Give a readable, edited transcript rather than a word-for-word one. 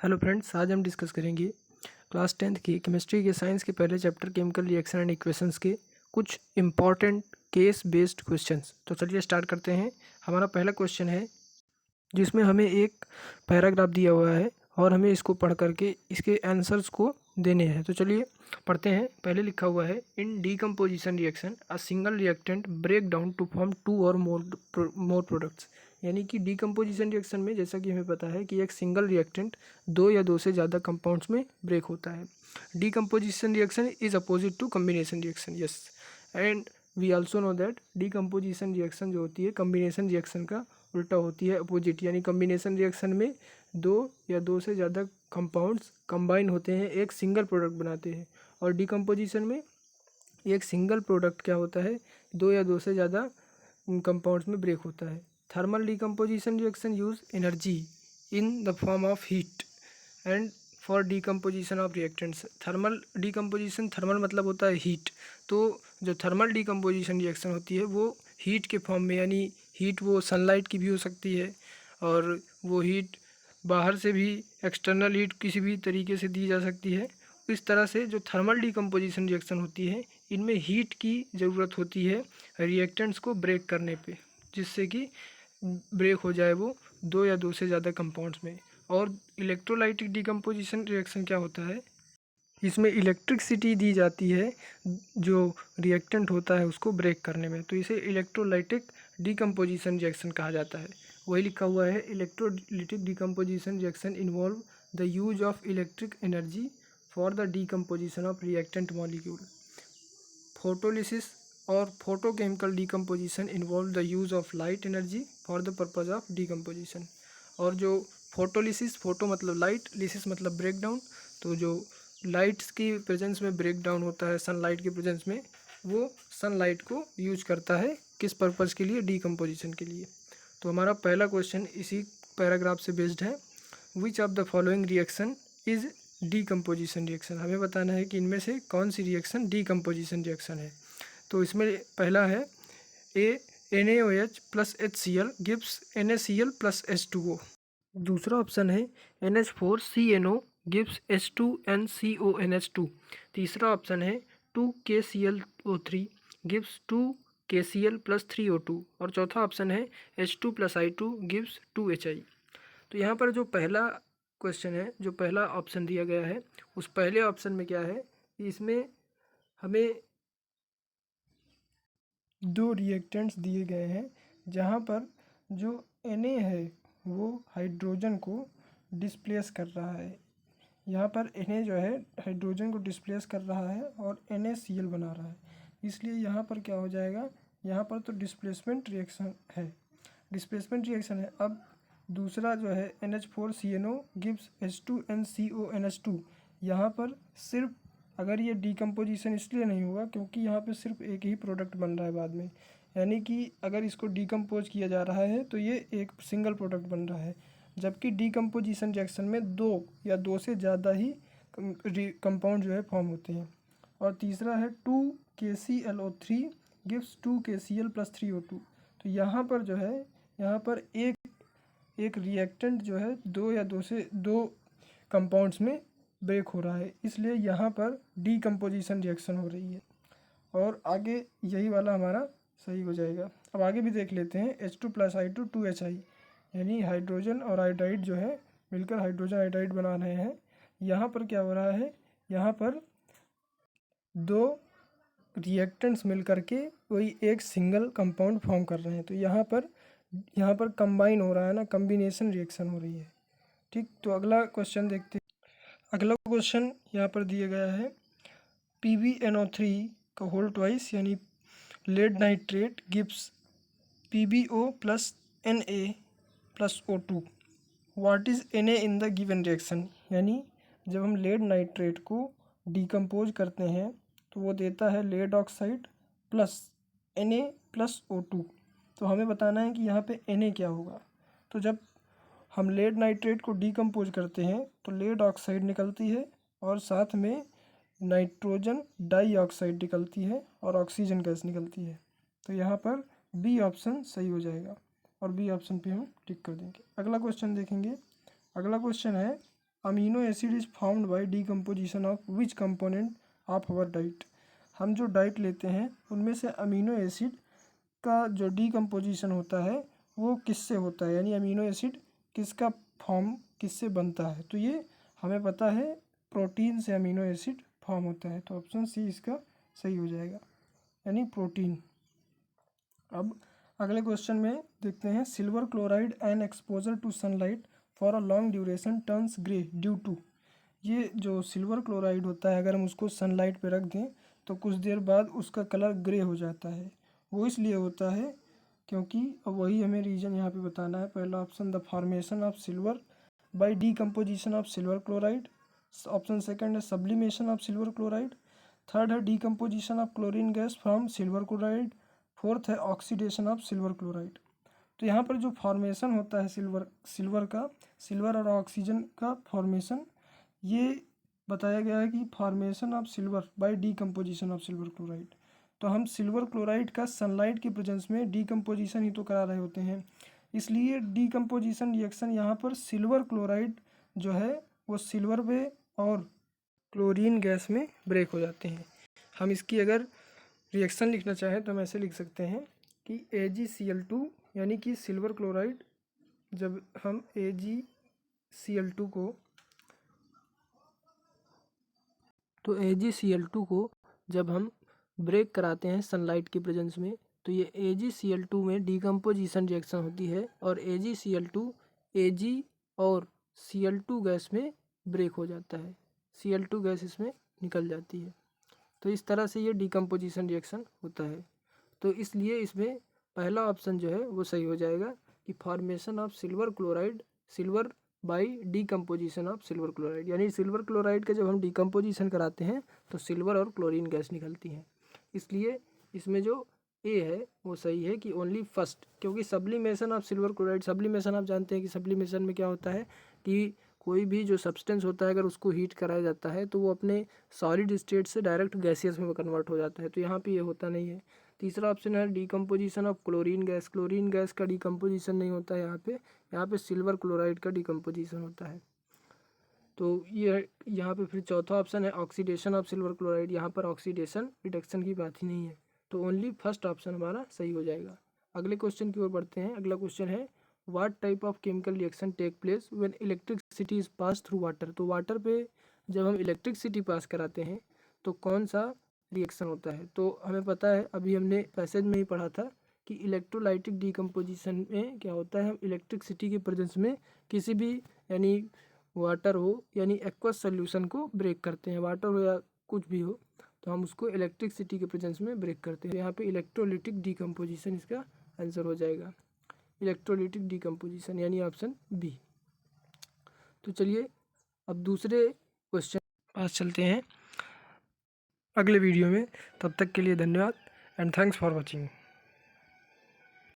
Hello friends, आज हम discuss करेंगे क्लास 10th की केमिस्ट्री के साइंस के पहले chapter chemical reaction and equations के कुछ इम्पॉर्टेंट केस बेस्ड क्वेश्चंस। तो चलिए स्टार्ट करते हैं। हमारा पहला क्वेश्चन है जिसमें हमें एक पैराग्राफ दिया हुआ है और हमें इसको पढ़ करके इसके आंसर्स को देने हैं। तो चलिए पढ़ते हैं। पहले लिखा हुआ है, in decomposition reaction a single reactant break down to form two और मोर प्रोडक्ट्स। यानी कि डीकम्पोजिशन रिएक्शन में जैसा कि हमें पता है कि एक सिंगल रिएक्टेंट दो या दो से ज़्यादा कंपाउंड्स में ब्रेक होता है। Decomposition reaction is opposite to combination reaction. Yes, and we also know that decomposition reaction जो होती है कम्बिनेशन रिएक्शन का उल्टा होती है, अपोजिट। यानी कम्बिनेशन रिएक्शन में दो या दो से ज़्यादा कंपाउंड्स कंबाइन होते हैं, एक सिंगल प्रोडक्ट बनाते हैं। और डीकम्पोजिशन में एक सिंगल प्रोडक्ट क्या होता है, दो या दो से ज़्यादा कंपाउंड्स में ब्रेक होता है। Thermal decomposition reaction use energy in the form of heat and for decomposition of reactants. Thermal decomposition, thermal मतलब होता है हीट। तो जो थर्मल डीकम्पोजिशन रिएक्शन होती है वो हीट के फॉर्म में, यानी हीट वो सनलाइट की भी हो सकती है और वो हीट बाहर से भी, एक्सटर्नल हीट किसी भी तरीके से दी जा सकती है। इस तरह से जो थर्मल डीकम्पोजिशन रिएक्शन होती है इनमें हीट की ज़रूरत होती है रिएक्टेंट्स को ब्रेक करने पे, जिससे कि ब्रेक हो जाए वो दो या दो से ज़्यादा कंपाउंड्स में। और इलेक्ट्रोलाइटिक डीकम्पोजिशन रिएक्शन क्या होता है, इसमें इलेक्ट्रिसिटी दी जाती है जो रिएक्टेंट होता है उसको ब्रेक करने में, तो इसे इलेक्ट्रोलाइटिक डीकम्पोजिशन रिएक्शन कहा जाता है। वही लिखा हुआ है, electrolytic decomposition reaction involve the use of electric energy for the decomposition of reactant molecule. Photolysis और photochemical decomposition involve the use of light energy for the purpose of decomposition. और जो फोटोलिसिस, फोटो मतलब light, lysis मतलब break down, तो जो lights की presence में break down होता है सनलाइट की प्रेजेंस में, वो सनलाइट को यूज करता है किस पर्पज़ के लिए, डीकम्पोजिशन के लिए। तो हमारा पहला क्वेश्चन इसी पैराग्राफ से बेस्ड है, which of the following reaction is decomposition reaction. हमें बताना है कि इनमें से कौन सी रिएक्शन डीकम्पोजिशन रिएक्शन है। तो इसमें पहला है ए, NaOH plus HCl gives NaCl plus H2O। दूसरा ऑप्शन है NH4CNO गिव्स H2NCONH2। तीसरा ऑप्शन है 2KClO3 gives 2KCl plus 3O2। और चौथा ऑप्शन है H2 plus I2 gives 2HI। तो यहाँ पर जो पहला क्वेश्चन है, जो पहला ऑप्शन दिया गया है, उस पहले ऑप्शन में क्या है कि इसमें हमें दो रिएक्टेंट्स दिए गए हैं जहाँ पर जो Na है वो हाइड्रोजन को डिस्प्लेस कर रहा है। यहाँ पर Na जो है हाइड्रोजन को डिस्प्लेस कर रहा है और NaCl बना रहा है, इसलिए यहाँ पर क्या हो जाएगा, यहाँ पर तो डिस्प्लेसमेंट रिएक्शन है, डिस्प्लेसमेंट रिएक्शन है। अब दूसरा जो है NH4CNO गिव्स H2NCONH2, यहाँ पर सिर्फ अगर ये डीकम्पोजिशन इसलिए नहीं होगा क्योंकि यहाँ पे सिर्फ एक ही प्रोडक्ट बन रहा है बाद में, यानी कि अगर इसको डीकम्पोज किया जा रहा है तो ये एक सिंगल प्रोडक्ट बन रहा है, जबकि डीकम्पोजिशन रिएक्शन में दो या दो से ज़्यादा ही कंपाउंड जो है फॉर्म होते हैं। और तीसरा है 2KClO3 gives 2KCl plus 3O2। तो यहाँ पर जो है, यहाँ पर एक रिएक्टेंट जो है दो या दो से दो कंपाउंड्स में ब्रेक हो रहा है, इसलिए यहाँ पर डीकम्पोजिशन रिएक्शन हो रही है। और आगे यही वाला हमारा सही हो जाएगा। अब आगे भी देख लेते हैं, H2 प्लस I2 2HI, यानी हाइड्रोजन और आयोडाइड जो है मिलकर हाइड्रोजन आयोडाइड बना रहे हैं। यहाँ पर क्या हो रहा है, यहाँ पर दो रिएक्टेंट्स मिल करके कोई एक सिंगल कंपाउंड फॉर्म कर रहे हैं, तो यहाँ पर कंबाइन हो रहा है ना, कम्बिनेशन रिएक्शन हो रही है। ठीक, तो अगला क्वेश्चन देखते हैं। अगला क्वेश्चन यहाँ पर दिया गया है, PbNO3 का होल ट्वाइस यानी lead nitrate gives PbO plus Na plus O2। What is Na in the given reaction. यानी जब हम लेड नाइट्रेट को डिकम्पोज करते हैं तो वो देता है lead oxide plus Na plus O2। तो हमें बताना है कि यहाँ पे Na क्या होगा। तो जब हम लेड नाइट्रेट को डिकम्पोज करते हैं तो लेड ऑक्साइड निकलती है और साथ में नाइट्रोजन डाइऑक्साइड निकलती है और ऑक्सीजन गैस निकलती है। तो यहाँ पर बी ऑप्शन सही हो जाएगा और बी ऑप्शन पे हम टिक कर देंगे। अगला क्वेश्चन देखेंगे। अगला क्वेश्चन है, amino acid is formed by decomposition of which component of our diet. हम जो डाइट लेते हैं उनमें से अमीनो एसिड का जो डीकम्पोजिशन होता है वो किससे होता है, यानी अमीनो एसिड किसका फॉर्म किससे बनता है। तो ये हमें पता है प्रोटीन से अमीनो एसिड फॉर्म होता है, तो ऑप्शन सी इसका सही हो जाएगा, यानी प्रोटीन। अब अगले क्वेश्चन में देखते हैं, silver chloride and exposure to sunlight for a long duration turns grey due to. ये जो सिल्वर क्लोराइड होता है अगर हम उसको सनलाइट पे रख दें तो कुछ देर बाद उसका कलर ग्रे हो जाता है। वो इसलिए होता है क्योंकि, अब वही हमें रीजन यहाँ पे बताना है। पहला option the formation of silver by decomposition of silver chloride, option second है sublimation of silver chloride, third है decomposition of chlorine gas from silver chloride, fourth है ऑक्सीडेशन ऑफ सिल्वर क्लोराइड। तो यहाँ पर जो फॉर्मेशन होता है सिल्वर और ऑक्सीजन का फॉर्मेशन, ये बताया गया है कि formation of silver by decomposition of silver chloride. तो हम सिल्वर क्लोराइड का सनलाइट की प्रेजेंस में डीकम्पोजिशन ही तो करा रहे होते हैं, इसलिए डीकम्पोजिशन रिएक्शन यहाँ पर सिल्वर क्लोराइड जो है वो सिल्वर पे और क्लोरीन गैस में ब्रेक हो जाते हैं। हम इसकी अगर रिएक्शन लिखना चाहें तो हम ऐसे लिख सकते हैं कि AgCl2 यानी कि सिल्वर क्लोराइड, जब हम AgCl2 को जब हम ब्रेक कराते हैं सनलाइट की प्रेजेंस में, तो ये AgCl2 में डीकम्पोजिशन रिएक्शन होती है और AgCl2 Ag और Cl2 गैस में ब्रेक हो जाता है, Cl2 गैस इसमें निकल जाती है। तो इस तरह से ये डीकम्पोजिशन रिएक्शन होता है। तो इसलिए इसमें पहला ऑप्शन जो है वो सही हो जाएगा कि formation of silver chloride, silver by decomposition of silver chloride, यानी सिल्वर क्लोराइड का जब हम डीकम्पोजिशन कराते हैं तो सिल्वर और क्लोरीन गैस निकलती हैं। इसलिए इसमें जो ए है वो सही है कि ओनली फर्स्ट, क्योंकि sublimation of silver chloride, sublimation आप जानते हैं कि सब्लिमेशन में क्या होता है कि कोई भी जो सब्सटेंस होता है अगर उसको हीट कराया जाता है तो वो अपने सॉलिड स्टेट से डायरेक्ट गैसियस में कन्वर्ट हो जाता है, तो यहाँ पे ये होता नहीं है। तीसरा ऑप्शन है decomposition of chlorine gas, chlorine gas का डीकम्पोजिशन नहीं होता है यहाँ पे सिल्वर क्लोराइड का डीकम्पोजिशन होता है। तो ये यहाँ पे फिर चौथा ऑप्शन है ऑक्सीडेशन ऑफ सिल्वर क्लोराइड, यहाँ पर ऑक्सीडेशन रिडक्शन की बात ही नहीं है, तो ओनली फर्स्ट ऑप्शन हमारा सही हो जाएगा। अगले क्वेश्चन की ओर बढ़ते हैं। अगला क्वेश्चन है what type of chemical reaction take place when electricity is pass through water. तो वाटर पे जब हम इलेक्ट्रिसिटी पास कराते हैं तो कौन सा रिएक्शन होता है। तो हमें पता है, अभी हमने पैसेज में ही पढ़ा था कि इलेक्ट्रोलाइटिक डीकम्पोजिशन में क्या होता है, हम इलेक्ट्रिसिटी की प्रेजेंस में किसी भी यानी वाटर हो यानी एक्वस सोल्यूशन को ब्रेक करते हैं, वाटर हो या कुछ भी हो तो हम उसको इलेक्ट्रिसिटी के प्रेजेंस में ब्रेक करते हैं। यहाँ पे इलेक्ट्रोलिटिक डीकम्पोजिशन इसका आंसर हो जाएगा, इलेक्ट्रोलिटिक डीकम्पोजिशन यानी ऑप्शन बी। तो चलिए अब दूसरे क्वेश्चन पास चलते हैं अगले वीडियो में। तब तक के लिए धन्यवाद एंड थैंक्स फॉर वॉचिंग।